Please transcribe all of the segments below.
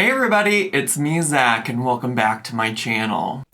Hey everybody, it's me, Zach, and welcome back to my channel.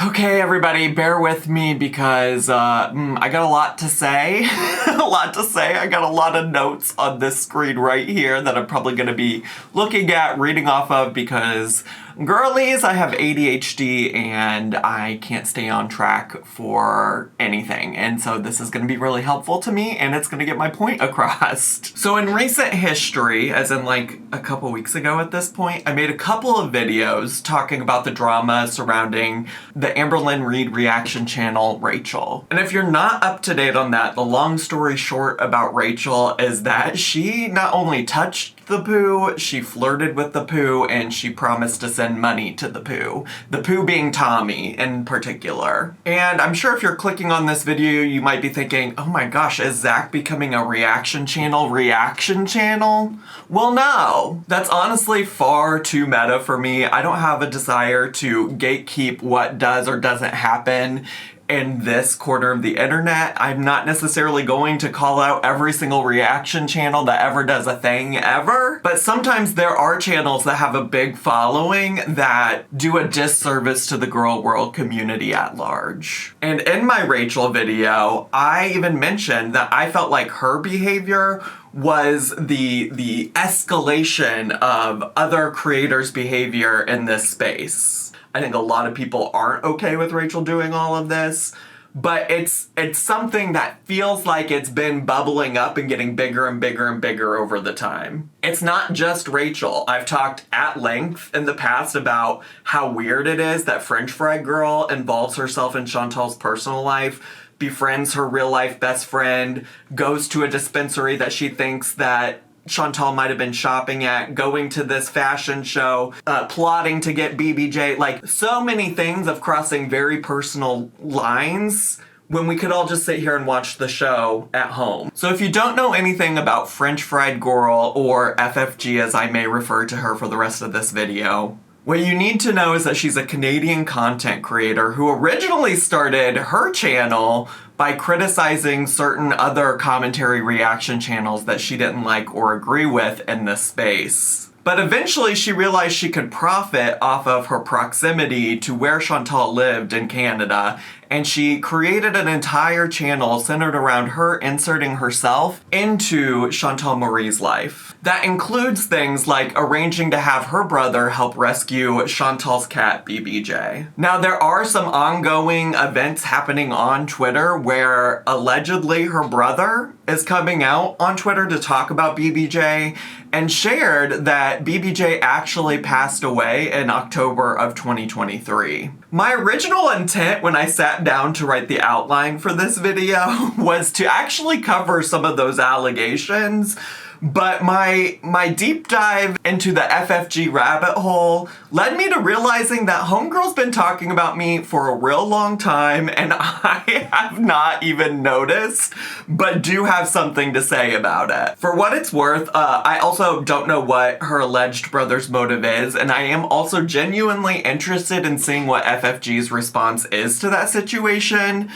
Okay, everybody, bear with me because I got a lot to say. I got a lot of notes on this screen right here that I'm probably going to be looking at, reading off of because, girlies, I have ADHD and I can't stay on track for anything. And so this is going to be really helpful to me and it's going to get my point across. So in recent history, as in like a couple weeks ago at this point, I made a couple of videos talking about the drama surrounding the Amberlynn Reid reaction channel, Rachel. And if you're not up to date on that, the long story short about Rachel is that she not only touched the poo, she flirted with the poo, and she promised to send money to the poo. The poo being Tommy in particular. And I'm sure if you're clicking on this video, you might be thinking, oh my gosh, is Zach becoming a reaction channel? Well, no. That's honestly far too meta for me. I don't have a desire to gatekeep what does or doesn't happen in this corner of the internet. I'm not necessarily going to call out every single reaction channel that ever does a thing ever, but sometimes there are channels that have a big following that do a disservice to the girl world community at large. And in my Rachel video, I even mentioned that I felt like her behavior was the escalation of other creators' behavior in this space. I think a lot of people aren't okay with Rachel doing all of this, but it's something that feels like it's been bubbling up and getting bigger and bigger and bigger over the time. It's not just Rachel. I've talked at length in the past about how weird it is that French Fry Girl involves herself in Chantal's personal life, befriends her real life best friend, goes to a dispensary that she thinks that Chantal might have been shopping at, going to this fashion show, plotting to get BBJ, like so many things of crossing very personal lines when we could all just sit here and watch the show at home. So if you don't know anything about French Fried Girl, or FFG as I may refer to her for the rest of this video, what you need to know is that she's a Canadian content creator who originally started her channel by criticizing certain other commentary reaction channels that she didn't like or agree with in this space. But eventually she realized she could profit off of her proximity to where Chantal lived in Canada, and she created an entire channel centered around her inserting herself into Chantal Marie's life. That includes things like arranging to have her brother help rescue Chantal's cat, BBJ. Now, there are some ongoing events happening on Twitter where allegedly her brother is coming out on Twitter to talk about BBJ and shared that BBJ actually passed away in October of 2023. My original intent when I sat down to write the outline for this video was to actually cover some of those allegations, but my deep dive into the FFG rabbit hole led me to realizing that homegirl's been talking about me for a real long time and I have not even noticed, but do have something to say about it. For what it's worth, I also don't know what her alleged brother's motive is, and I am also genuinely interested in seeing what FFG's response is to that situation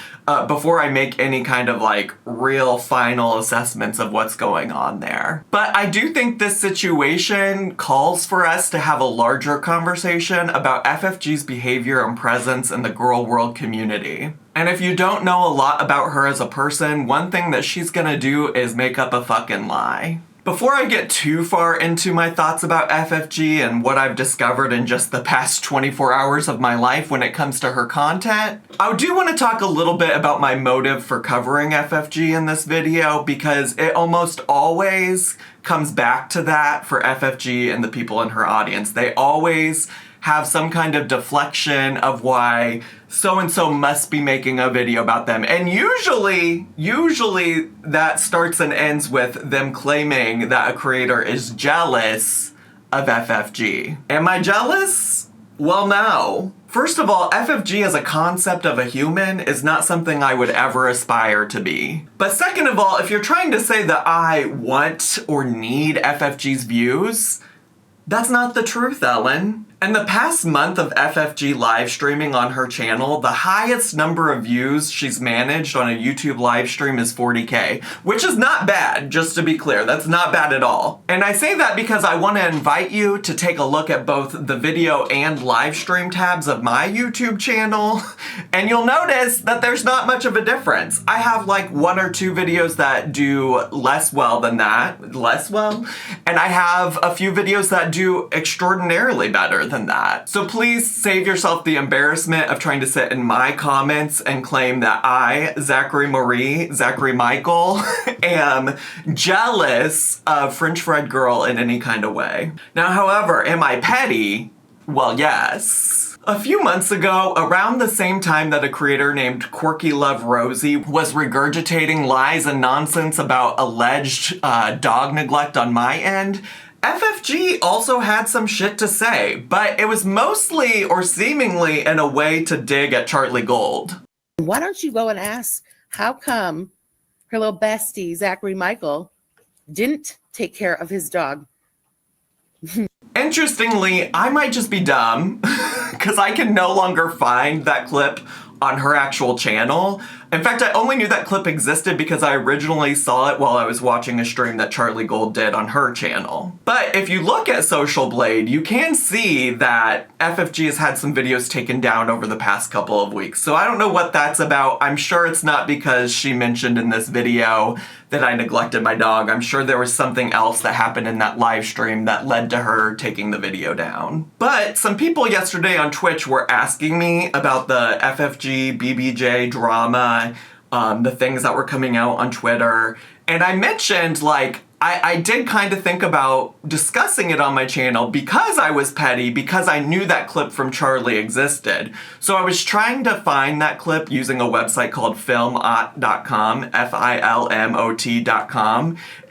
before I make any kind of like real final assessments of what's going on there. But I do think this situation calls for us to have a larger conversation about FFG's behavior and presence in the girl world community. And if you don't know a lot about her as a person, one thing that she's gonna do is make up a fucking lie. Before I get too far into my thoughts about FFG and what I've discovered in just the past 24 hours of my life when it comes to her content, I do want to talk a little bit about my motive for covering FFG in this video, because it almost always comes back to that for FFG and the people in her audience. They always have some kind of deflection of why so-and-so must be making a video about them. And usually that starts and ends with them claiming that a creator is jealous of FFG. Am I jealous? Well, no. First of all, FFG as a concept of a human is not something I would ever aspire to be. But second of all, if you're trying to say that I want or need FFG's views, that's not the truth, Ellen. In the past month of FFG live streaming on her channel, the highest number of views she's managed on a YouTube live stream is 40K, which is not bad, just to be clear. That's not bad at all. And I say that because I want to invite you to take a look at both the video and live stream tabs of my YouTube channel, and you'll notice that there's not much of a difference. I have like 1 or 2 videos that do less well than that, and I have a few videos that do extraordinarily better than that. So please save yourself the embarrassment of trying to sit in my comments and claim that I, Zachary Michael, am jealous of French fried girl in any kind of way. Now, however, am I petty? Well, yes. A few months ago, around the same time that a creator named Quirky Love Rosie was regurgitating lies and nonsense about alleged dog neglect on my end, FFG also had some shit to say, but it was mostly or seemingly in a way to dig at Charlie Gold. Why don't you go and ask how come her little bestie, Zachary Michael, didn't take care of his dog? Interestingly, I might just be dumb because I can no longer find that clip on her actual channel. In fact, I only knew that clip existed because I originally saw it while I was watching a stream that Charlie Gold did on her channel. But if you look at SocialBlade, you can see that FFG has had some videos taken down over the past couple of weeks. So I don't know what that's about. I'm sure it's not because she mentioned in this video that I neglected my dog. I'm sure there was something else that happened in that live stream that led to her taking the video down. But some people yesterday on Twitch were asking me about the FFG BBJ drama, the things that were coming out on Twitter, and I mentioned, like, I did kind of think about discussing it on my channel because I was petty, because I knew that clip from Charlie existed. So I was trying to find that clip using a website called filmot.com, FILMOT.com.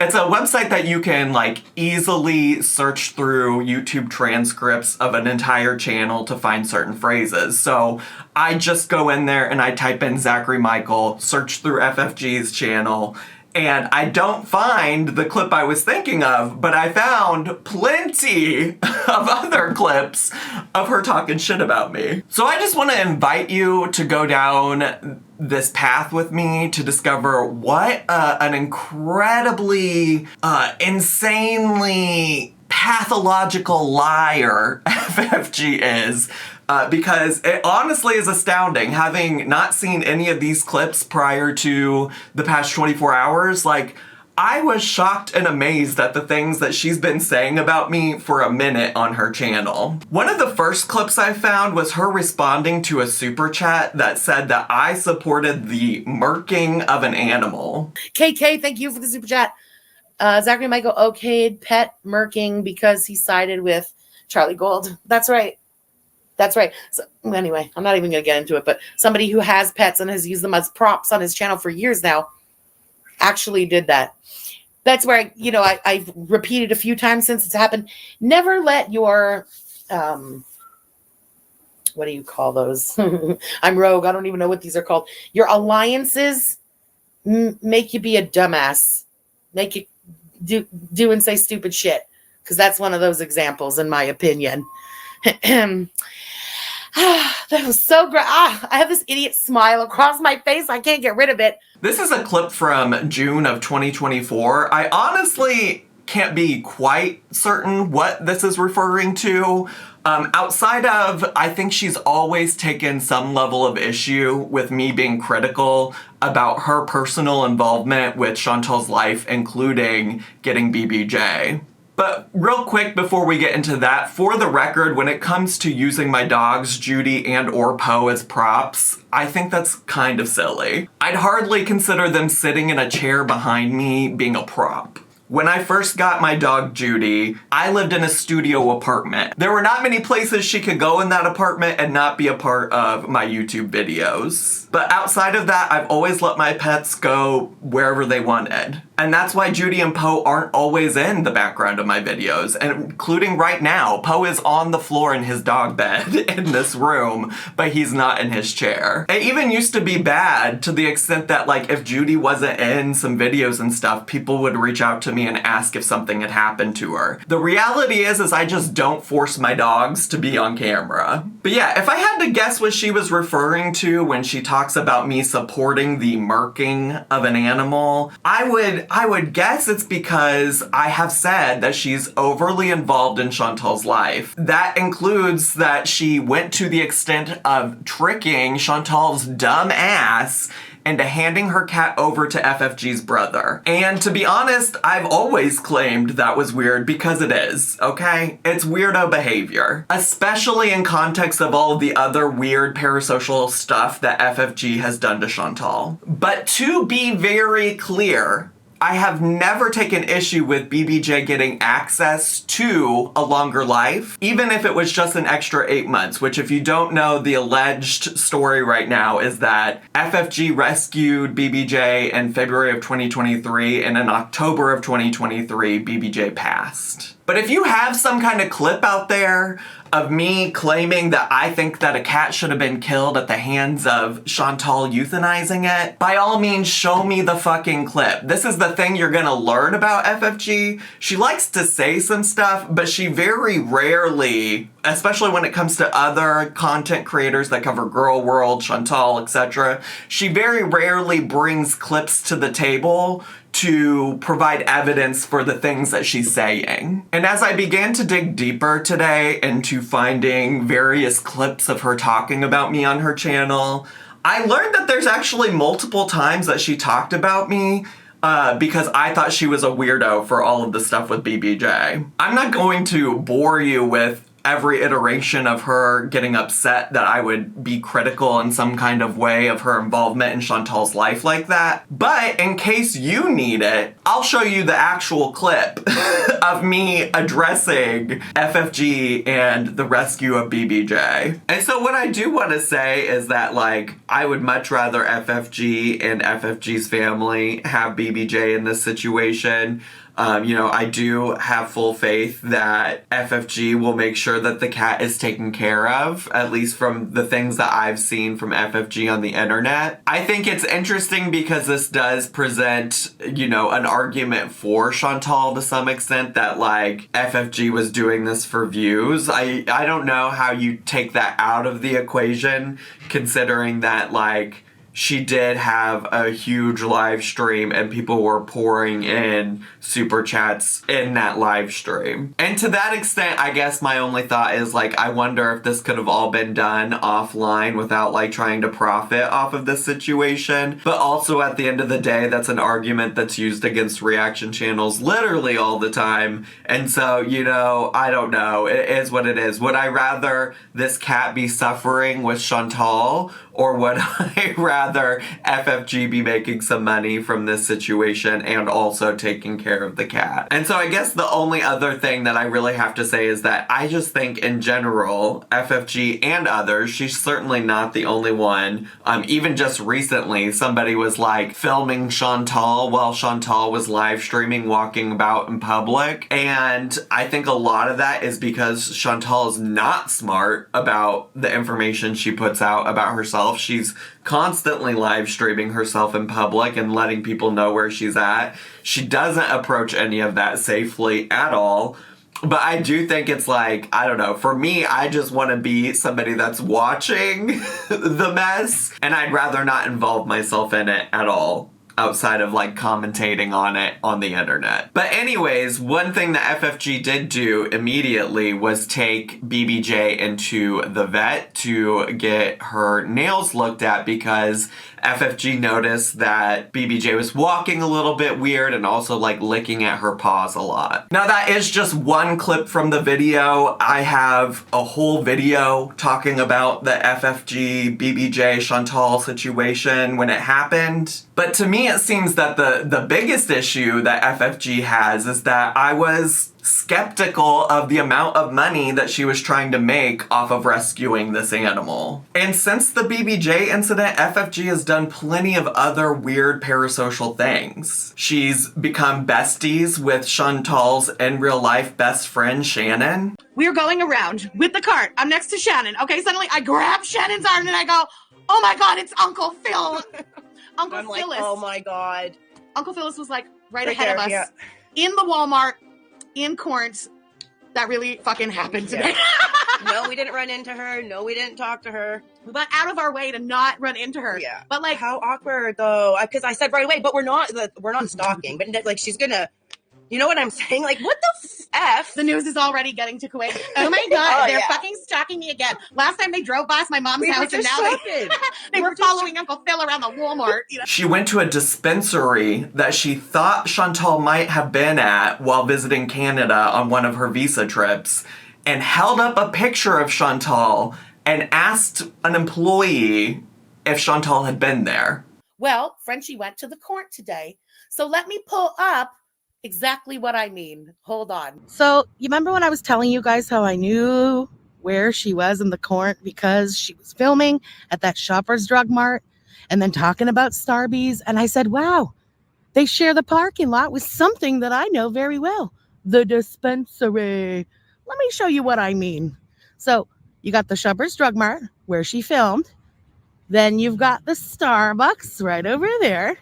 It's a website that you can like easily search through YouTube transcripts of an entire channel to find certain phrases. So I just go in there and I type in Zachary Michael, search through FFG's channel, and I don't find the clip I was thinking of, but I found plenty of other clips of her talking shit about me. So I just want to invite you to go down this path with me to discover what an incredibly, insanely pathological liar FFG is. Because it honestly is astounding, having not seen any of these clips prior to the past 24 hours, like, I was shocked and amazed at the things that she's been saying about me for a minute on her channel. One of the first clips I found was her responding to a super chat that said that I supported the murking of an animal. KK, thank you for the super chat. Zachary Michael okayed pet murking because he sided with Charlie Gold. That's right. That's right. So anyway, I'm not even going to get into it, but somebody who has pets and has used them as props on his channel for years now actually did that. That's where, I've repeated a few times since it's happened. Never let your, what do you call those? I'm rogue. I don't even know what these are called. Your alliances make you be a dumbass. Make you do and say stupid shit. Because that's one of those examples, in my opinion. That was so great. I have this idiot smile across my face. I can't get rid of it. This is a clip from June of 2024. I honestly can't be quite certain what this is referring to. Outside of, I think she's always taken some level of issue with me being critical about her personal involvement with Chantal's life, including getting BBJ. But real quick before we get into that, for the record, when it comes to using my dogs, Judy and or Poe, as props, I think that's kind of silly. I'd hardly consider them sitting in a chair behind me being a prop. When I first got my dog Judy, I lived in a studio apartment. There were not many places she could go in that apartment and not be a part of my YouTube videos. But outside of that, I've always let my pets go wherever they wanted. And that's why Judy and Poe aren't always in the background of my videos, and including right now. Poe is on the floor in his dog bed in this room, but he's not in his chair. It even used to be bad to the extent that, like, if Judy wasn't in some videos and stuff, people would reach out to me and ask if something had happened to her. The reality is I just don't force my dogs to be on camera. But yeah, if I had to guess what she was referring to when she talks about me supporting the murking of an animal, I would guess it's because I have said that she's overly involved in Chantal's life. That includes that she went to the extent of tricking Chantal's dumb ass into handing her cat over to FFG's brother. And to be honest, I've always claimed that was weird because it is, okay? It's weirdo behavior, especially in context of all of the other weird parasocial stuff that FFG has done to Chantal. But to be very clear, I have never taken issue with BBJ getting access to a longer life, even if it was just an extra 8 months, which, if you don't know, the alleged story right now is that FFG rescued BBJ in February of 2023, and in October of 2023, BBJ passed. But if you have some kind of clip out there of me claiming that I think that a cat should have been killed at the hands of Chantal euthanizing it, by all means, show me the fucking clip. This is the thing you're gonna learn about FFG. She likes to say some stuff, but she very rarely, especially when it comes to other content creators that cover Girl World, Chantal, etc., she very rarely brings clips to the table to provide evidence for the things that she's saying. And as I began to dig deeper today into finding various clips of her talking about me on her channel, I learned that there's actually multiple times that she talked about me because I thought she was a weirdo for all of the stuff with BBJ. I'm not going to bore you with every iteration of her getting upset that I would be critical in some kind of way of her involvement in Chantal's life like that. But in case you need it, I'll show you the actual clip of me addressing FFG and the rescue of BBJ. And so what I do want to say is that, like, I would much rather FFG and FFG's family have BBJ in this situation. I do have full faith that FFG will make sure that the cat is taken care of, at least from the things that I've seen from FFG on the internet. I think it's interesting because this does present, an argument for Chantal to some extent, that, like, FFG was doing this for views. I don't know how you take that out of the equation, considering that, like, she did have a huge live stream and people were pouring in super chats in that live stream. And to that extent, I guess my only thought is, like, I wonder if this could have all been done offline without, like, trying to profit off of this situation. But also, at the end of the day, that's an argument that's used against reaction channels literally all the time. And so, I don't know. It is what it is. Would I rather this cat be suffering with Chantal, or would I rather FFG be making some money from this situation and also taking care of the cat? And so I guess the only other thing that I really have to say is that I just think in general, FFG and others, she's certainly not the only one. Even just recently, somebody was, like, filming Chantal while Chantal was live streaming, walking about in public. And I think a lot of that is because Chantal is not smart about the information she puts out about herself. She's constantly live streaming herself in public and letting people know where she's at. She doesn't approach any of that safely at all. But I do think it's, like, I don't know, for me, I just want to be somebody that's watching the mess, and I'd rather not involve myself in it at all, outside of, like, commentating on it on the internet. But anyways, one thing that FFG did do immediately was take BBJ into the vet to get her nails looked at, because FFG noticed that BBJ was walking a little bit weird and also, like, licking at her paws a lot. Now, that is just one clip from the video. I have a whole video talking about the FFG BBJ Chantal situation when it happened. But to me, it seems that the biggest issue that FFG has is that I was skeptical of the amount of money that she was trying to make off of rescuing this animal. And since the BBJ incident, FFG has done plenty of other weird parasocial things. She's become besties with Chantal's in real life best friend, Shannon. We're going around with the cart. I'm next to Shannon. Okay, suddenly I grab Shannon's arm and I go, oh my God, it's Uncle Phil. Uncle I'm Phyllis. like, oh my God. Uncle Phyllis was like right ahead there, of us yeah. in the Walmart in Corinth. That really fucking happened today. Yeah. No, we didn't run into her. No, we didn't talk to her. We went out of our way to not run into her. Yeah. But like, how awkward though. Because I said right away, but we're not stalking. But like, she's gonna, you know what I'm saying? Like, what the F? the news is already getting to Kuwait. Oh my God, Oh, they're yeah. fucking stalking me again. Last time they drove past my mom's We were house and just now shopping. they were following Uncle Phil around the Walmart. You know? She went to a dispensary that she thought Chantal might have been at while visiting Canada on one of her visa trips and held up a picture of Chantal and asked an employee if Chantal had been there. Well, Frenchie went to the court today. So let me pull up exactly what I mean. Hold on. So you remember when I was telling you guys how I knew where she was in the court because she was filming at that Shoppers Drug Mart and then talking about Starbucks. And I said, wow, they share the parking lot with something that I know very well, the dispensary. Let me show you what I mean. So you got the Shoppers Drug Mart where she filmed. Then you've got the Starbucks right over there.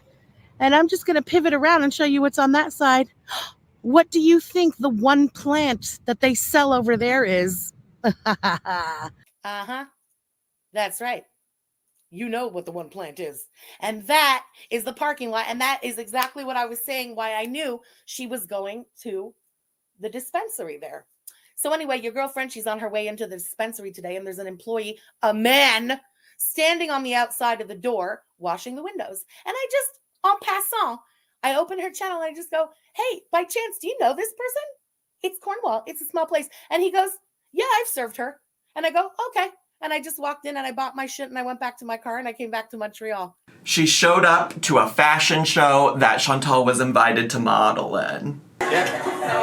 And I'm just going to pivot around and show you what's on that side. What do you think the one plant that they sell over there is? Uh-huh. That's right. You know what the one plant is. And that is the parking lot. And that is exactly what I was saying, why I knew she was going to the dispensary there. So anyway, your girlfriend, she's on her way into the dispensary today, and there's an employee, a man, standing on the outside of the door, washing the windows. And I just, en passant, I open her channel and I just go, hey, by chance, do you know this person? It's Cornwall. It's a small place. And he goes, yeah, I've served her. And I go, okay. And I just walked in and I bought my shit and I went back to my car and I came back to Montreal. She showed up to a fashion show that Chantal was invited to model in. Yeah.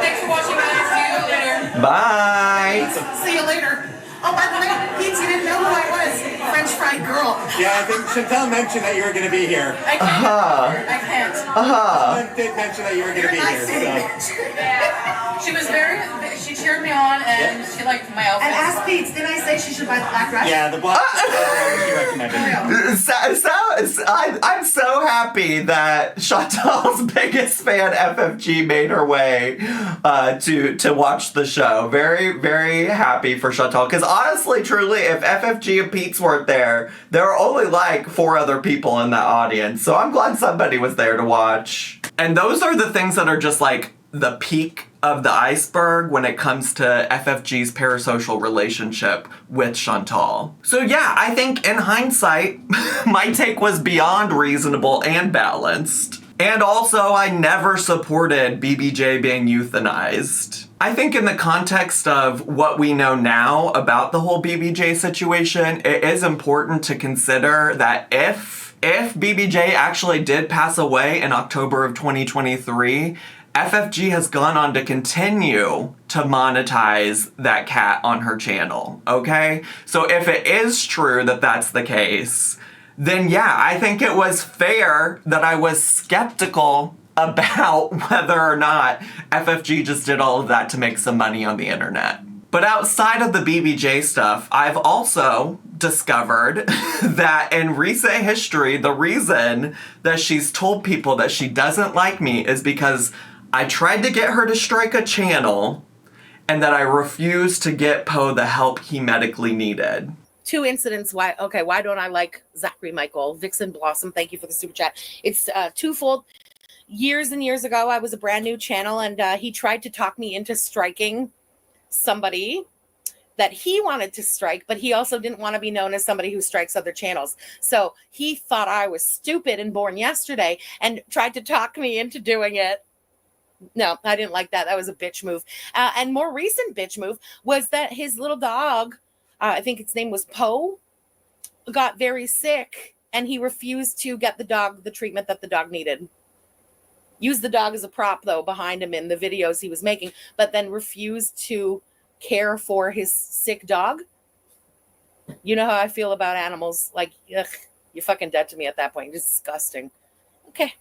Thanks for watching, guys. See you later. Bye! See you later. Oh, by the way, Pete, you didn't know who I was. French fry girl. Yeah, I think Chantal mentioned that you were going to be here. I can't. I can't. Someone did mention that you were going to be here. So. She was she cheered me on and she liked my outfit. And ask Pete, didn't I say she should buy the black dress? Yeah, the black she recommended. I'm so happy that Chantal's biggest fan, FFG, made her way to watch the show. Very, very happy for Chantal. Because honestly, truly, if FFG and Pete's weren't there were only like 4 other people in that audience. So I'm glad somebody was there to watch. And those are the things that are just like the peak of the iceberg when it comes to FFG's parasocial relationship with Chantal. So yeah, I think in hindsight, my take was beyond reasonable and balanced. And also, I never supported BBJ being euthanized. I think in the context of what we know now about the whole BBJ situation, it is important to consider that if BBJ actually did pass away in October of 2023, FFG has gone on to continue to monetize that cat on her channel, okay? So if it is true that that's the case, then yeah, I think it was fair that I was skeptical about whether or not FFG just did all of that to make some money on the internet. But outside of the BBJ stuff, I've also discovered that in recent history, the reason that she's told people that she doesn't like me is because I tried to get her to strike a channel and that I refused to get Poe the help he medically needed. 2 incidents why don't I like Zachary Michael? Vixen Blossom, thank you for the super chat. It's twofold. Years and years ago, I was a brand new channel and he tried to talk me into striking somebody that he wanted to strike, but he also didn't want to be known as somebody who strikes other channels. So he thought I was stupid and born yesterday and tried to talk me into doing it. No, I didn't like that. That was a bitch move. And more recent bitch move was that his little dog, I think its name was Poe, got very sick and he refused to get the dog the treatment that the dog needed. used the dog as a prop, though, behind him in the videos he was making, but then refused to care for his sick dog. You know how I feel about animals. Like, ugh, you're fucking dead to me at that point. Disgusting. Okay.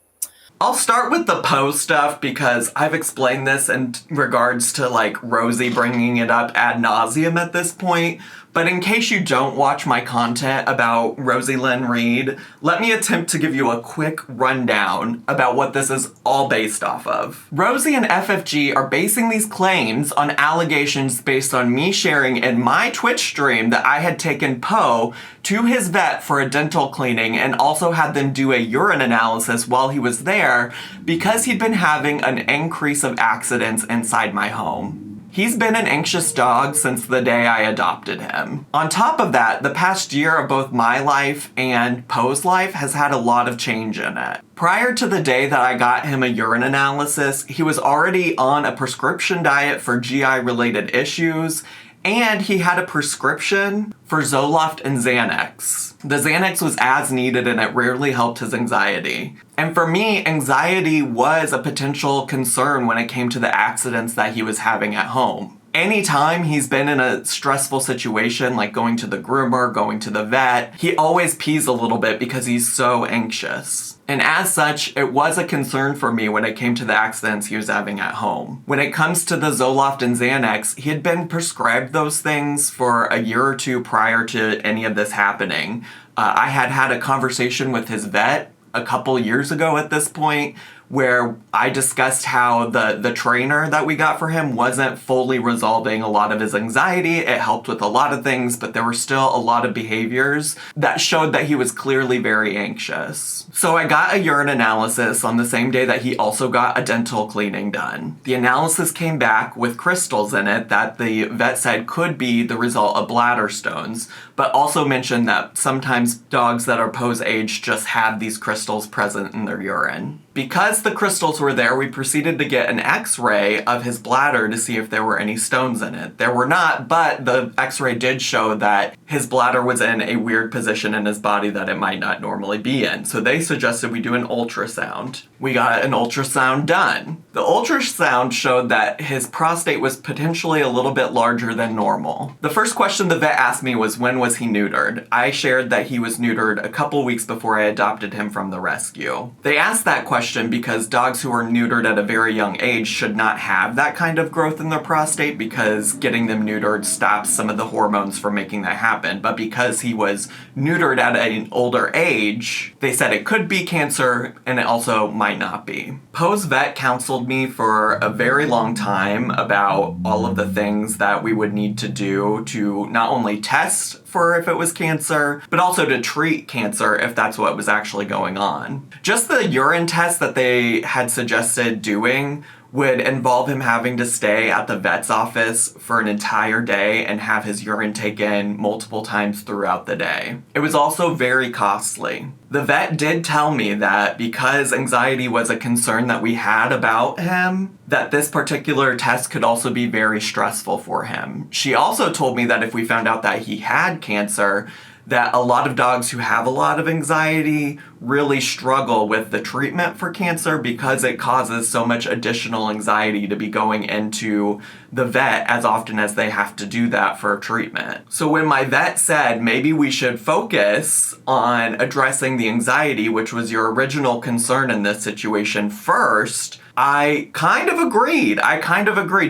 I'll start with the Poe stuff because I've explained this in regards to like Rosie bringing it up ad nauseum at this point. But in case you don't watch my content about Rosie Lynn Reed, let me attempt to give you a quick rundown about what this is all based off of. Rosie and FFG are basing these claims on allegations based on me sharing in my Twitch stream that I had taken Poe to his vet for a dental cleaning and also had them do a urine analysis while he was there because he'd been having an increase of accidents inside my home. He's been an anxious dog since the day I adopted him. On top of that, the past year of both my life and Poe's life has had a lot of change in it. Prior to the day that I got him a urine analysis, he was already on a prescription diet for GI-related issues, and he had a prescription for Zoloft and Xanax. The Xanax was as needed and it rarely helped his anxiety. And for me, anxiety was a potential concern when it came to the accidents that he was having at home. Anytime he's been in a stressful situation, like going to the groomer, going to the vet, he always pees a little bit because he's so anxious. And as such, it was a concern for me when it came to the accidents he was having at home. When it comes to the Zoloft and Xanax, he had been prescribed those things for a year or two prior to any of this happening. I had had a conversation with his vet a couple years ago at this point where I discussed how the trainer that we got for him wasn't fully resolving a lot of his anxiety. It helped with a lot of things, but there were still a lot of behaviors that showed that he was clearly very anxious. So I got a urine analysis on the same day that he also got a dental cleaning done. The analysis came back with crystals in it that the vet said could be the result of bladder stones, but also mentioned that sometimes dogs that are Poe's age just have these crystals present in their urine. Because the crystals were there, we proceeded to get an x-ray of his bladder to see if there were any stones in it. There were not, but the x-ray did show that his bladder was in a weird position in his body that it might not normally be in. So they suggested we do an ultrasound. We got an ultrasound done. The ultrasound showed that his prostate was potentially a little bit larger than normal. The first question the vet asked me was, when was he neutered? I shared that he was neutered a couple weeks before I adopted him from the rescue. They asked that question because dogs who are neutered at a very young age should not have that kind of growth in their prostate because getting them neutered stops some of the hormones from making that happen. But because he was neutered at an older age, they said it could be cancer and it also might not be. Poe's vet counseled me for a very long time about all of the things that we would need to do to not only test for if it was cancer, but also to treat cancer if that's what was actually going on. Just the urine test that they had suggested doing would involve him having to stay at the vet's office for an entire day and have his urine taken multiple times throughout the day. It was also very costly. The vet did tell me that because anxiety was a concern that we had about him, that this particular test could also be very stressful for him. She also told me that if we found out that he had cancer, that a lot of dogs who have a lot of anxiety really struggle with the treatment for cancer because it causes so much additional anxiety to be going into the vet as often as they have to do that for treatment. So when my vet said maybe we should focus on addressing the anxiety, which was your original concern in this situation first, I kind of agreed.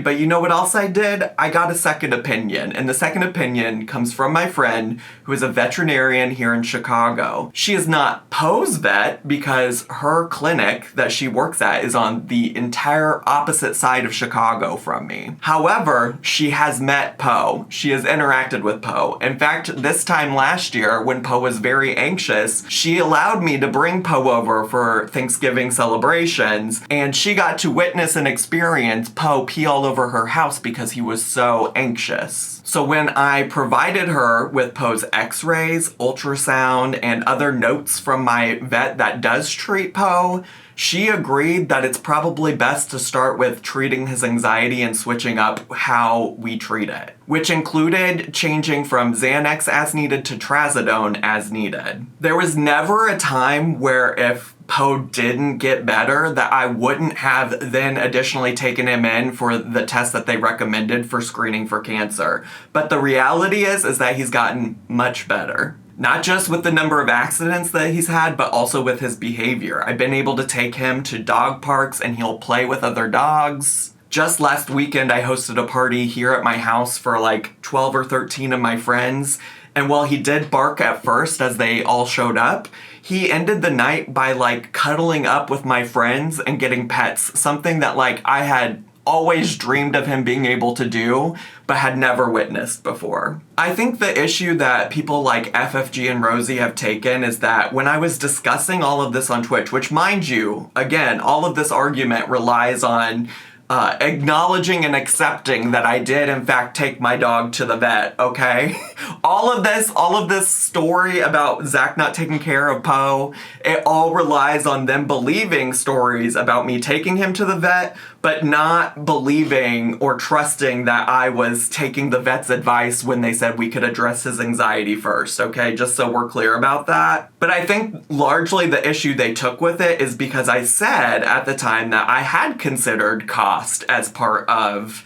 But you know what else I did? I got a second opinion. And the second opinion comes from my friend who is a veterinarian here in Chicago. She is not Poe's vet because her clinic that she works at is on the entire opposite side of Chicago from me. However, she has met Poe. She has interacted with Poe. In fact, this time last year when Poe was very anxious, she allowed me to bring Poe over for Thanksgiving celebrations, and she got to witness and experience Poe pee all over her house because he was so anxious. So when I provided her with Poe's x-rays, ultrasound, and other notes from my vet that does treat Poe, she agreed that it's probably best to start with treating his anxiety and switching up how we treat it, which included changing from Xanax as needed to trazodone as needed. There was never a time where if Poe didn't get better that I wouldn't have then additionally taken him in for the test that they recommended for screening for cancer. But the reality is that he's gotten much better. Not just with the number of accidents that he's had, but also with his behavior. I've been able to take him to dog parks and he'll play with other dogs. Just last weekend, I hosted a party here at my house for like 12 or 13 of my friends. And while he did bark at first as they all showed up, he ended the night by like cuddling up with my friends and getting pets. Something that like I had always dreamed of him being able to do, but had never witnessed before. I think the issue that people like FFG and Rosie have taken is that when I was discussing all of this on Twitch, which mind you, again, all of this argument relies on acknowledging and accepting that I did in fact take my dog to the vet, okay? all of this story about Zach not taking care of Poe, it all relies on them believing stories about me taking him to the vet, but not believing or trusting that I was taking the vet's advice when they said we could address his anxiety first, okay? Just so we're clear about that. But I think largely the issue they took with it is because I said at the time that I had considered cost as part of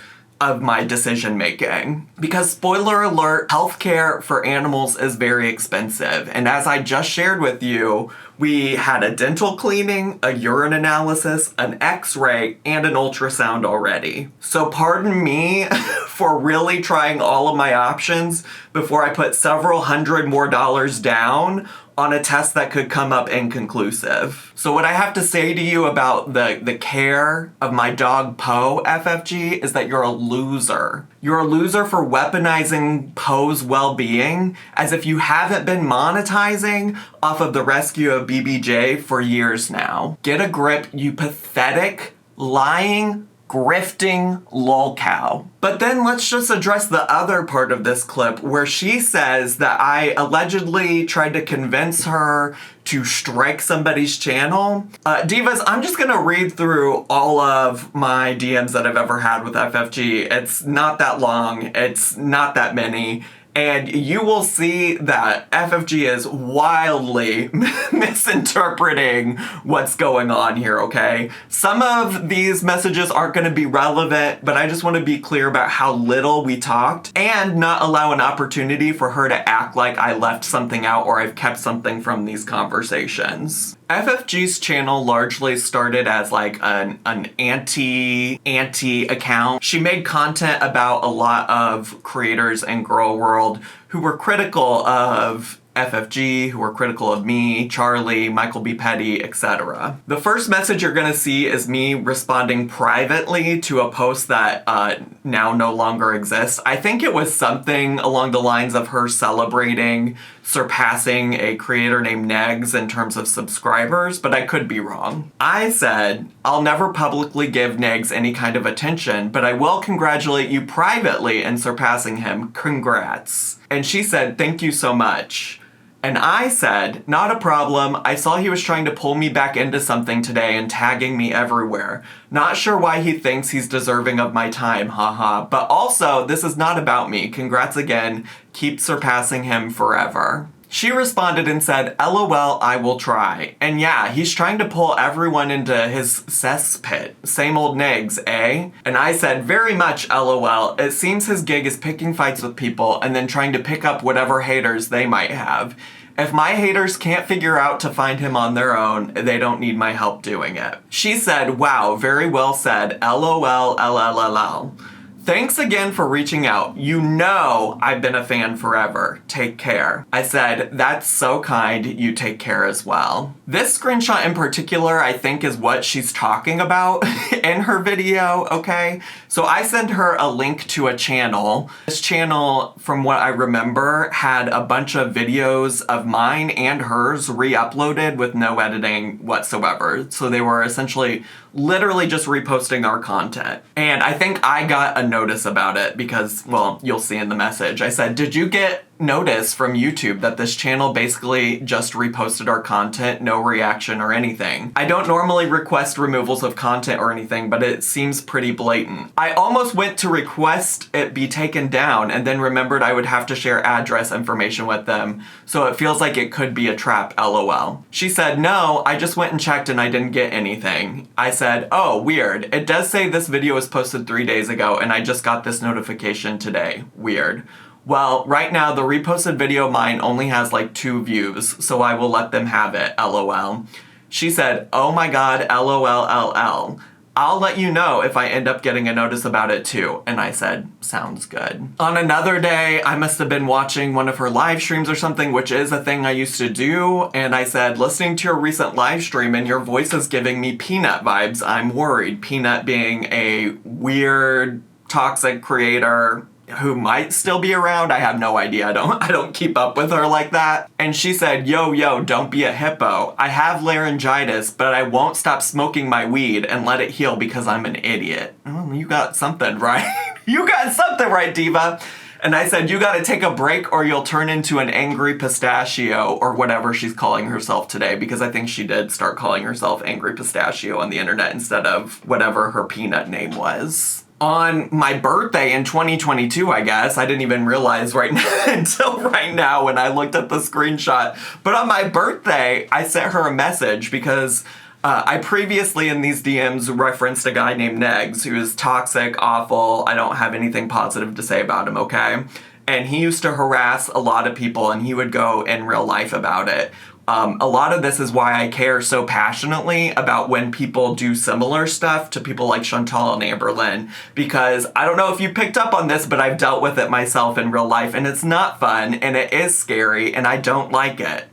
my decision making. Because spoiler alert, healthcare for animals is very expensive. And as I just shared with you, we had a dental cleaning, a urine analysis, an x-ray, and an ultrasound already. So pardon me for really trying all of my options before I put several hundred more dollars down on a test that could come up inconclusive. So what I have to say to you about the care of my dog Poe, FFG, is that you're a loser. You're a loser for weaponizing Poe's well-being as if you haven't been monetizing off of the rescue of BBJ for years now. Get a grip, you pathetic, lying, grifting LOLcow. But then let's just address the other part of this clip where she says that I allegedly tried to convince her to strike somebody's channel. Divas, I'm just gonna read through all of my DMs that I've ever had with FFG. It's not that long, it's not that many. And you will see that FFG is wildly misinterpreting what's going on here, okay? Some of these messages aren't going to be relevant, but I just want to be clear about how little we talked and not allow an opportunity for her to act like I left something out or I've kept something from these conversations. FFG's channel largely started as like an anti account. She made content about a lot of creators in Girl World who were critical of FFG, who were critical of me, Charlie, Michael B. Petty, etc. The first message you're gonna see is me responding privately to a post that now no longer exists. I think it was something along the lines of her celebrating surpassing a creator named Negs in terms of subscribers, but I could be wrong. I said, I'll never publicly give Negs any kind of attention, but I will congratulate you privately in surpassing him. Congrats. And she said, thank you so much. And I said, not a problem. I saw he was trying to pull me back into something today and tagging me everywhere. Not sure why he thinks he's deserving of my time, haha. But also, this is not about me. Congrats again. Keep surpassing him forever. She responded and said, LOL, I will try. And yeah, he's trying to pull everyone into his cesspit. Same old Negs, eh? And I said, very much LOL. It seems his gig is picking fights with people and then trying to pick up whatever haters they might have. If my haters can't figure out to find him on their own, they don't need my help doing it. She said, wow, very well said. LOL, LLLL. Thanks again for reaching out. You know I've been a fan forever. Take care. I said, that's so kind. You take care as well. This screenshot in particular, I think, is what she's talking about in her video, okay? So I sent her a link to a channel. This channel, from what I remember, had a bunch of videos of mine and hers re-uploaded with no editing whatsoever. So they were essentially literally just reposting our content. And I think I got a notice about it because, well, you'll see in the message. I said, did you get notice from YouTube that this channel basically just reposted our content, no reaction or anything. I don't normally request removals of content or anything, but it seems pretty blatant. I almost went to request it be taken down and then remembered I would have to share address information with them, so it feels like it could be a trap, LOL. She said, no, I just went and checked and I didn't get anything. I said, oh, weird. It does say this video was posted 3 days ago and I just got this notification today. Weird. Well, right now the reposted video of mine only has like 2 views, so I will let them have it, LOL. She said, oh my god, LOL. I'll let you know if I end up getting a notice about it too. And I said, sounds good. On another day, I must have been watching one of her live streams or something, which is a thing I used to do. And I said, listening to your recent live stream and your voice is giving me Peanut vibes. I'm worried. Peanut being a weird, toxic creator who might still be around. I have no idea. I don't keep up with her like that. And she said, yo, don't be a hippo. I have laryngitis, but I won't stop smoking my weed and let it heal because I'm an idiot. Oh, you got something right. You got something right, diva. And I said, you gotta take a break or you'll turn into an angry pistachio or whatever she's calling herself today, because I think she did start calling herself Angry Pistachio on the internet instead of whatever her peanut name was. On my birthday in 2022, I guess, I didn't even realize right now, until right now when I looked at the screenshot, but on my birthday, I sent her a message because I previously in these DMs referenced a guy named Negs who is toxic, awful, I don't have anything positive to say about him, okay? And he used to harass a lot of people and he would go in real life about it. A lot of this is why I care so passionately about when people do similar stuff to people like Chantal and Amberlynn, because I don't know if you picked up on this, but I've dealt with it myself in real life and it's not fun and it is scary and I don't like it.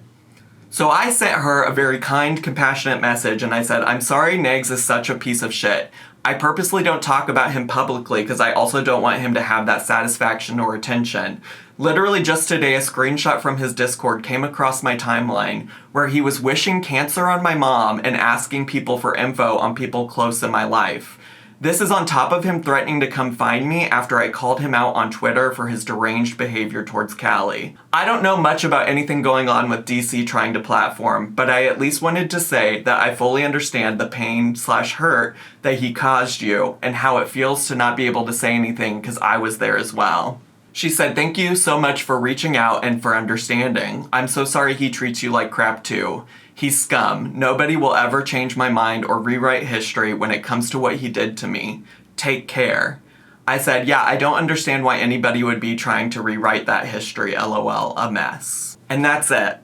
So I sent her a very kind, compassionate message and I said, I'm sorry Negs is such a piece of shit. I purposely don't talk about him publicly because I also don't want him to have that satisfaction or attention. Literally just today, a screenshot from his Discord came across my timeline where he was wishing cancer on my mom and asking people for info on people close in my life. This is on top of him threatening to come find me after I called him out on Twitter for his deranged behavior towards Callie. I don't know much about anything going on with DC trying to platform, but I at least wanted to say that I fully understand the pain/hurt that he caused you and how it feels to not be able to say anything because I was there as well. She said, thank you so much for reaching out and for understanding. I'm so sorry he treats you like crap too. He's scum. Nobody will ever change my mind or rewrite history when it comes to what he did to me. Take care. I said, yeah, I don't understand why anybody would be trying to rewrite that history, LOL, a mess. And that's it.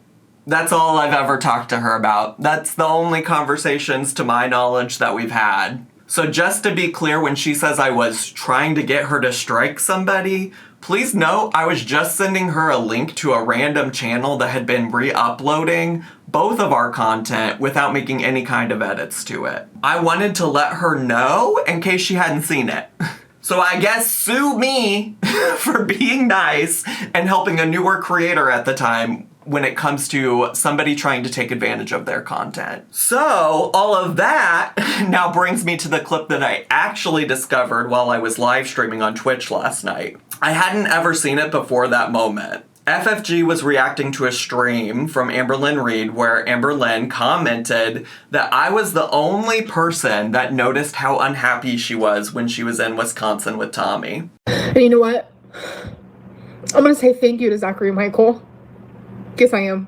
That's all I've ever talked to her about. That's the only conversations to my knowledge that we've had. So just to be clear, when she says I was trying to get her to strike somebody, please note I was just sending her a link to a random channel that had been re-uploading both of our content without making any kind of edits to it. I wanted to let her know in case she hadn't seen it. So I guess sue me for being nice and helping a newer creator at the time when it comes to somebody trying to take advantage of their content. So all of that now brings me to the clip that I actually discovered while I was live streaming on Twitch last night. I hadn't ever seen it before that moment. FFG was reacting to a stream from Amberlynn Reed where Amberlynn commented that I was the only person that noticed how unhappy she was when she was in Wisconsin with Tommy. And you know what? I'm gonna say thank you to Zachary Michael. Guess I am.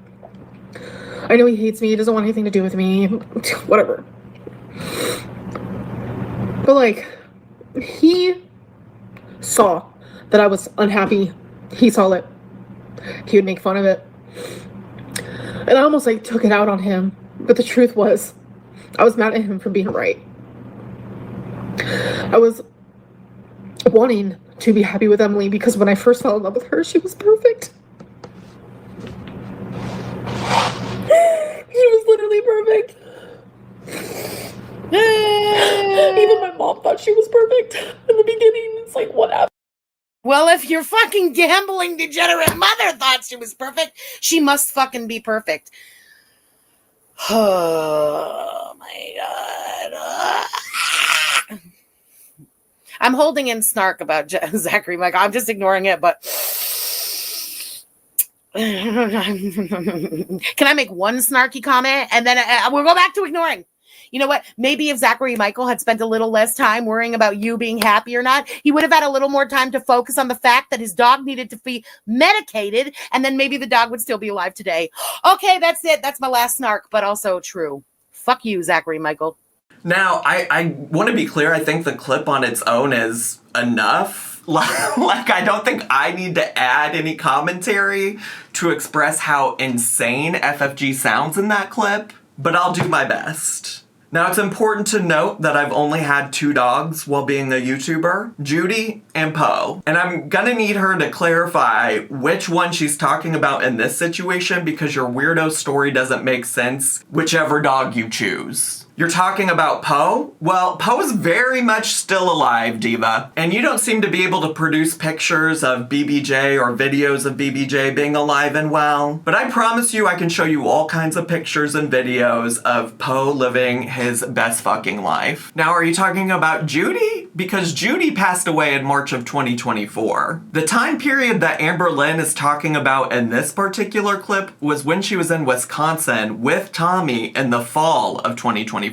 I know he hates me, he doesn't want anything to do with me, whatever. But like, he saw that I was unhappy. He saw it. He would make fun of it. And I almost like took it out on him. But the truth was, I was mad at him for being right. I was wanting to be happy with Emily because when I first fell in love with her, she was perfect. She was literally perfect. Even my mom thought she was perfect in the beginning. It's like, whatever. Well, if your fucking gambling degenerate mother thought she was perfect, she must fucking be perfect. Oh my god. I'm holding in snark about Zachary Mike. I'm just ignoring it, but Can I make one snarky comment and then we'll go back to ignoring? You know what? Maybe if Zachary Michael had spent a little less time worrying about you being happy or not, he would have had a little more time to focus on the fact that his dog needed to be medicated, and then maybe the dog would still be alive today. Okay, that's it. That's my last snark, but also true. Fuck you, Zachary Michael. Now, I want to be clear. I think the clip on its own is enough. Like, I don't think I need to add any commentary to express how insane FFG sounds in that clip, but I'll do my best. Now, it's important to note that I've only had 2 dogs while being a YouTuber, Judy and Poe. And I'm gonna need her to clarify which one she's talking about in this situation because your weirdo story doesn't make sense whichever dog you choose. You're talking about Poe? Well, Poe's very much still alive, Diva. And you don't seem to be able to produce pictures of BBJ or videos of BBJ being alive and well. But I promise you I can show you all kinds of pictures and videos of Poe living his best fucking life. Now, are you talking about Judy? Because Judy passed away in March of 2024. The time period that Amber Lynn is talking about in this particular clip was when she was in Wisconsin with Tommy in the fall of 2024.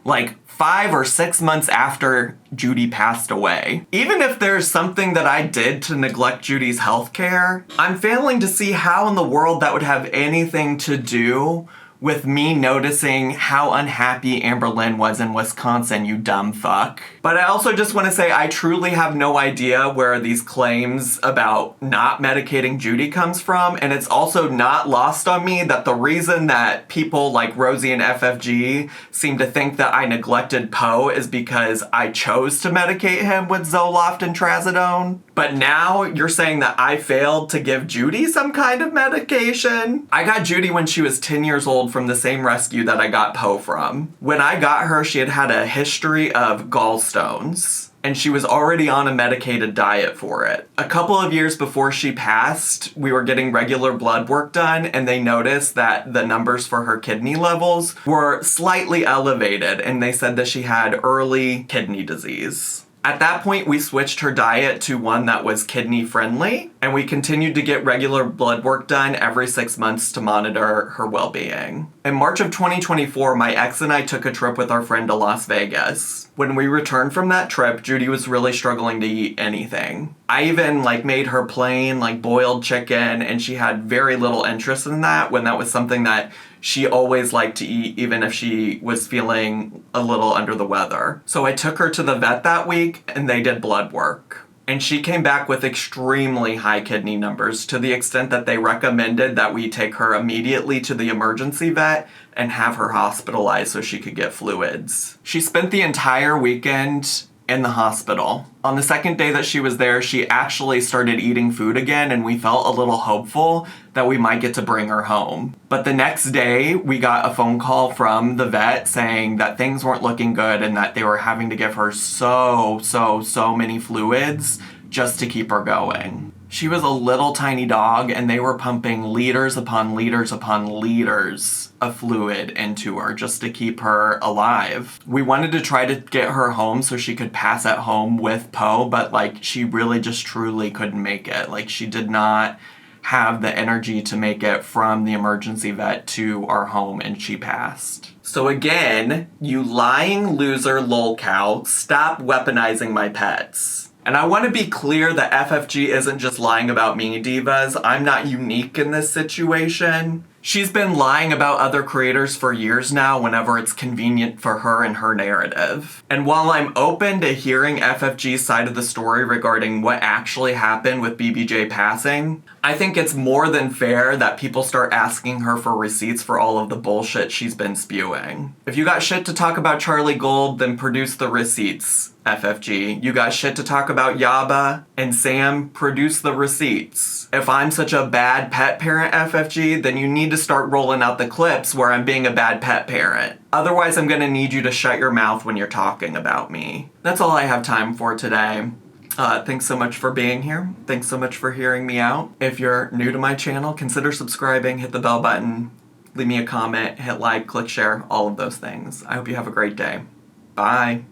Like 5 or 6 months after Judy passed away. Even if there's something that I did to neglect Judy's healthcare, I'm failing to see how in the world that would have anything to do with me noticing how unhappy Amber Lynn was in Wisconsin, you dumb fuck. But I also just want to say I truly have no idea where these claims about not medicating Judy comes from, and it's also not lost on me that the reason that people like Rosie and FFG seem to think that I neglected Poe is because I chose to medicate him with Zoloft and Trazodone. But now you're saying that I failed to give Judy some kind of medication? I got Judy when she was 10 years old from the same rescue that I got Poe from. When I got her, she had had a history of gallstones, and she was already on a medicated diet for it. A couple of years before she passed, we were getting regular blood work done, and they noticed that the numbers for her kidney levels were slightly elevated, and they said that she had early kidney disease. At that point, we switched her diet to one that was kidney friendly, and we continued to get regular blood work done every 6 months to monitor her well-being. In March of 2024, my ex and I took a trip with our friend to Las Vegas. When we returned from that trip, Judy was really struggling to eat anything. I even made her plain boiled chicken, and she had very little interest in that when that was something that she always liked to eat, even if she was feeling a little under the weather. So I took her to the vet that week, and they did blood work. And she came back with extremely high kidney numbers, to the extent that they recommended that we take her immediately to the emergency vet and have her hospitalized so she could get fluids. She spent the entire weekend in the hospital. On the second day that she was there, she actually started eating food again, and we felt a little hopeful that we might get to bring her home. But the next day, we got a phone call from the vet saying that things weren't looking good and that they were having to give her so many fluids just to keep her going. She was a little tiny dog, and they were pumping liters upon liters upon liters of fluid into her just to keep her alive. We wanted to try to get her home so she could pass at home with Poe, but she really just truly couldn't make it. She did not have the energy to make it from the emergency vet to our home, and she passed. So again, you lying loser LOLcow, stop weaponizing my pets. And I want to be clear that FFG isn't just lying about me, divas. I'm not unique in this situation. She's been lying about other creators for years now whenever it's convenient for her and her narrative. And while I'm open to hearing FFG's side of the story regarding what actually happened with BBJ passing, I think it's more than fair that people start asking her for receipts for all of the bullshit she's been spewing. If you got shit to talk about Charlie Gold, then produce the receipts, FFG. You got shit to talk about Yaba and Sam, produce the receipts. If I'm such a bad pet parent, FFG, then you need to start rolling out the clips where I'm being a bad pet parent. Otherwise, I'm gonna need you to shut your mouth when you're talking about me. That's all I have time for today. Thanks so much for being here. Thanks so much for hearing me out. If you're new to my channel, consider subscribing, hit the bell button, leave me a comment, hit like, click share, all of those things. I hope you have a great day. Bye.